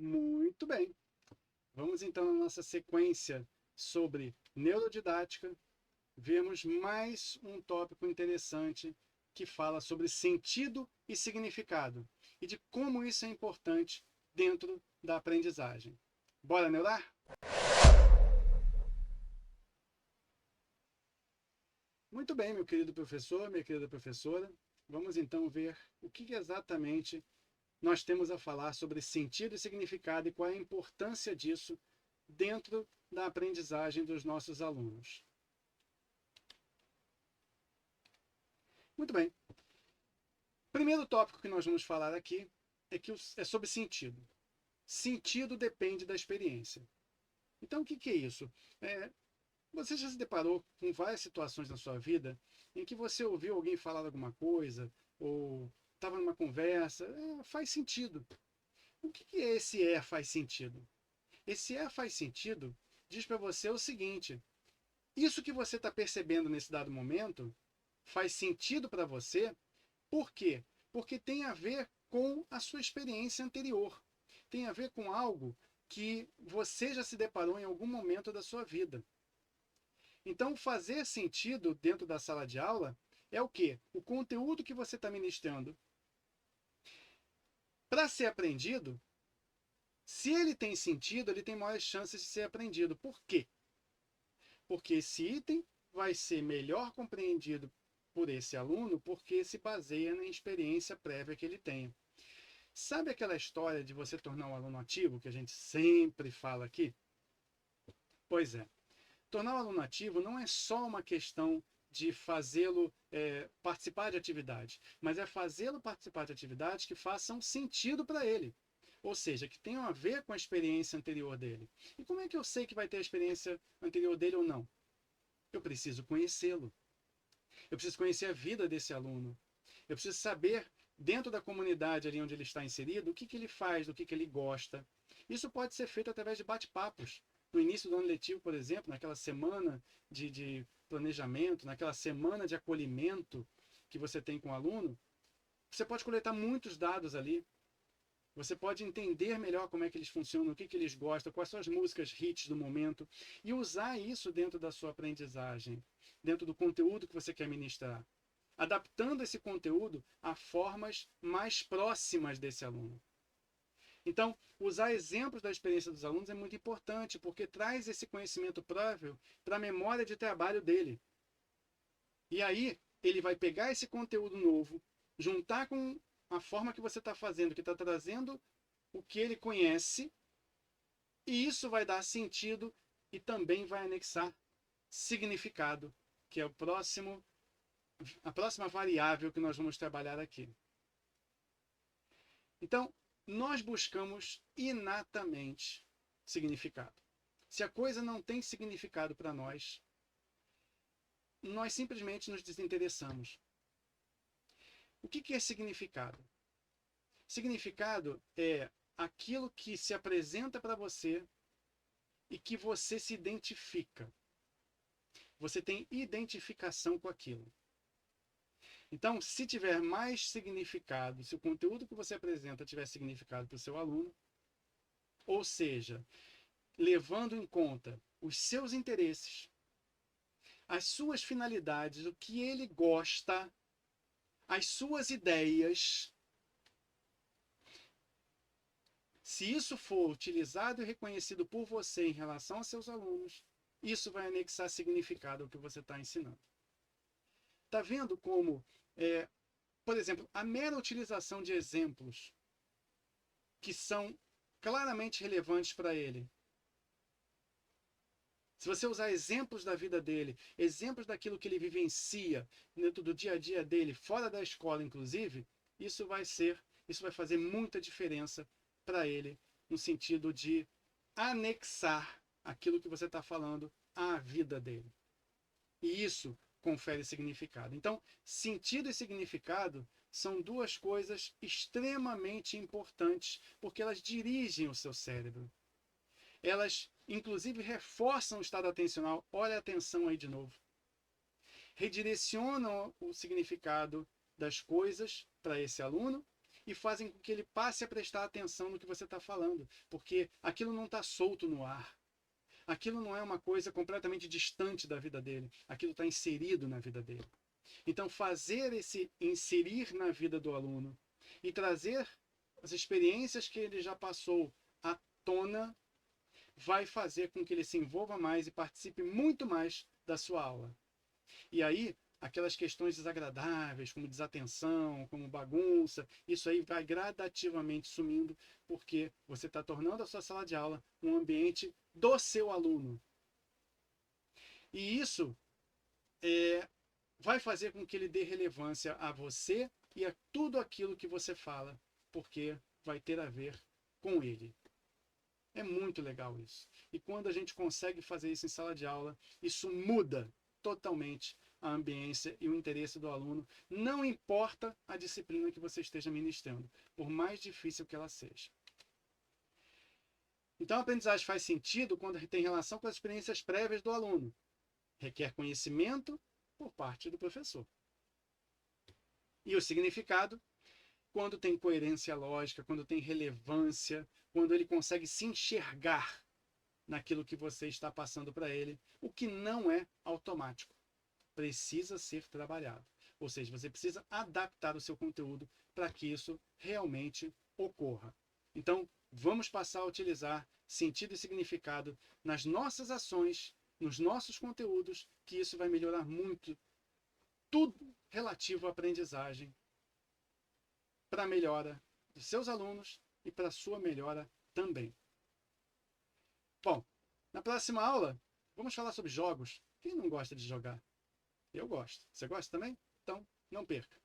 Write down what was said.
Muito bem. Vamos então na nossa sequência sobre neurodidática, vermos mais um tópico interessante que fala sobre sentido e significado e de como isso é importante dentro da aprendizagem. Bora neurar? Muito bem, meu querido professor, minha querida professora. Vamos então ver o que exatamente nós temos a falar sobre sentido e significado e qual é a importância disso dentro da aprendizagem dos nossos alunos. Muito bem. Primeiro tópico que nós vamos falar aqui é sobre sentido. Sentido depende da experiência. Então, o que é isso? Você já se deparou com várias situações na sua vida em que você ouviu alguém falar alguma coisa ou estava numa conversa, faz sentido. O que é esse faz sentido? Esse faz sentido diz para você o seguinte: isso que você está percebendo nesse dado momento faz sentido para você. Por quê? Porque tem a ver com a sua experiência anterior. Tem a ver com algo que você já se deparou em algum momento da sua vida. Então, fazer sentido dentro da sala de aula é o quê? O conteúdo que você está ministrando. Para ser aprendido, se ele tem sentido, ele tem maiores chances de ser aprendido. Por quê? Porque esse item vai ser melhor compreendido por esse aluno porque se baseia na experiência prévia que ele tenha. Sabe aquela história de você tornar um aluno ativo, que a gente sempre fala aqui? Pois é. Tornar o aluno ativo não é só uma questão de fazê-lo participar de atividades, mas é fazê-lo participar de atividades que façam sentido para ele. Ou seja, que tenham a ver com a experiência anterior dele. E como é que eu sei que vai ter a experiência anterior dele ou não? Eu preciso conhecê-lo. Eu preciso conhecer a vida desse aluno. Eu preciso saber, dentro da comunidade ali onde ele está inserido, o que ele faz, do que ele gosta. Isso pode ser feito através de bate-papos. No início do ano letivo, por exemplo, naquela semana de planejamento, naquela semana de acolhimento que você tem com o aluno, você pode coletar muitos dados ali. Você pode entender melhor como é que eles funcionam, o que eles gostam, quais são as músicas hits do momento e usar isso dentro da sua aprendizagem, dentro do conteúdo que você quer ministrar, adaptando esse conteúdo a formas mais próximas desse aluno. Então, usar exemplos da experiência dos alunos é muito importante, porque traz esse conhecimento prévio para a memória de trabalho dele. E aí, ele vai pegar esse conteúdo novo, juntar com a forma que você está fazendo, que está trazendo o que ele conhece, e isso vai dar sentido e também vai anexar significado, que é a próxima variável que nós vamos trabalhar aqui. Então, nós buscamos inatamente significado. Se a coisa não tem significado para nós simplesmente nos desinteressamos. O que é significado? Significado é aquilo que se apresenta para você e que você se identifica. Você tem identificação com aquilo. Então, se tiver mais significado, se o conteúdo que você apresenta tiver significado para o seu aluno, ou seja, levando em conta os seus interesses, as suas finalidades, o que ele gosta, as suas ideias, se isso for utilizado e reconhecido por você em relação aos seus alunos, isso vai anexar significado ao que você está ensinando. Está vendo como, por exemplo, a mera utilização de exemplos que são claramente relevantes para ele. Se você usar exemplos da vida dele, exemplos daquilo que ele vivencia dentro do dia a dia dele, fora da escola inclusive, isso vai fazer muita diferença para ele, no sentido de anexar aquilo que você está falando à vida dele. E isso confere significado. Então, sentido e significado são duas coisas extremamente importantes, porque elas dirigem o seu cérebro. Elas, inclusive, reforçam o estado atencional. Olha a atenção aí de novo. Redirecionam o significado das coisas para esse aluno e fazem com que ele passe a prestar atenção no que você está falando, porque aquilo não está solto no ar. Aquilo não é uma coisa completamente distante da vida dele, aquilo está inserido na vida dele. Então, fazer esse inserir na vida do aluno e trazer as experiências que ele já passou à tona vai fazer com que ele se envolva mais e participe muito mais da sua aula. E aí, aquelas questões desagradáveis, como desatenção, como bagunça, isso aí vai gradativamente sumindo, porque você está tornando a sua sala de aula um ambiente do seu aluno. E isso vai fazer com que ele dê relevância a você e a tudo aquilo que você fala, porque vai ter a ver com ele. É muito legal isso. E quando a gente consegue fazer isso em sala de aula, isso muda totalmente a ambiência e o interesse do aluno, não importa a disciplina que você esteja ministrando, por mais difícil que ela seja. Então, a aprendizagem faz sentido quando tem relação com as experiências prévias do aluno. Requer conhecimento por parte do professor. E o significado, quando tem coerência lógica, quando tem relevância, quando ele consegue se enxergar naquilo que você está passando para ele, o que não é automático. Precisa ser trabalhado. Ou seja, você precisa adaptar o seu conteúdo para que isso realmente ocorra. Então, vamos passar a utilizar sentido e significado nas nossas ações, nos nossos conteúdos, que isso vai melhorar muito tudo relativo à aprendizagem, para a melhora dos seus alunos e para a sua melhora também. Bom, na próxima aula, vamos falar sobre jogos. Quem não gosta de jogar? Eu gosto. Você gosta também? Então, não perca.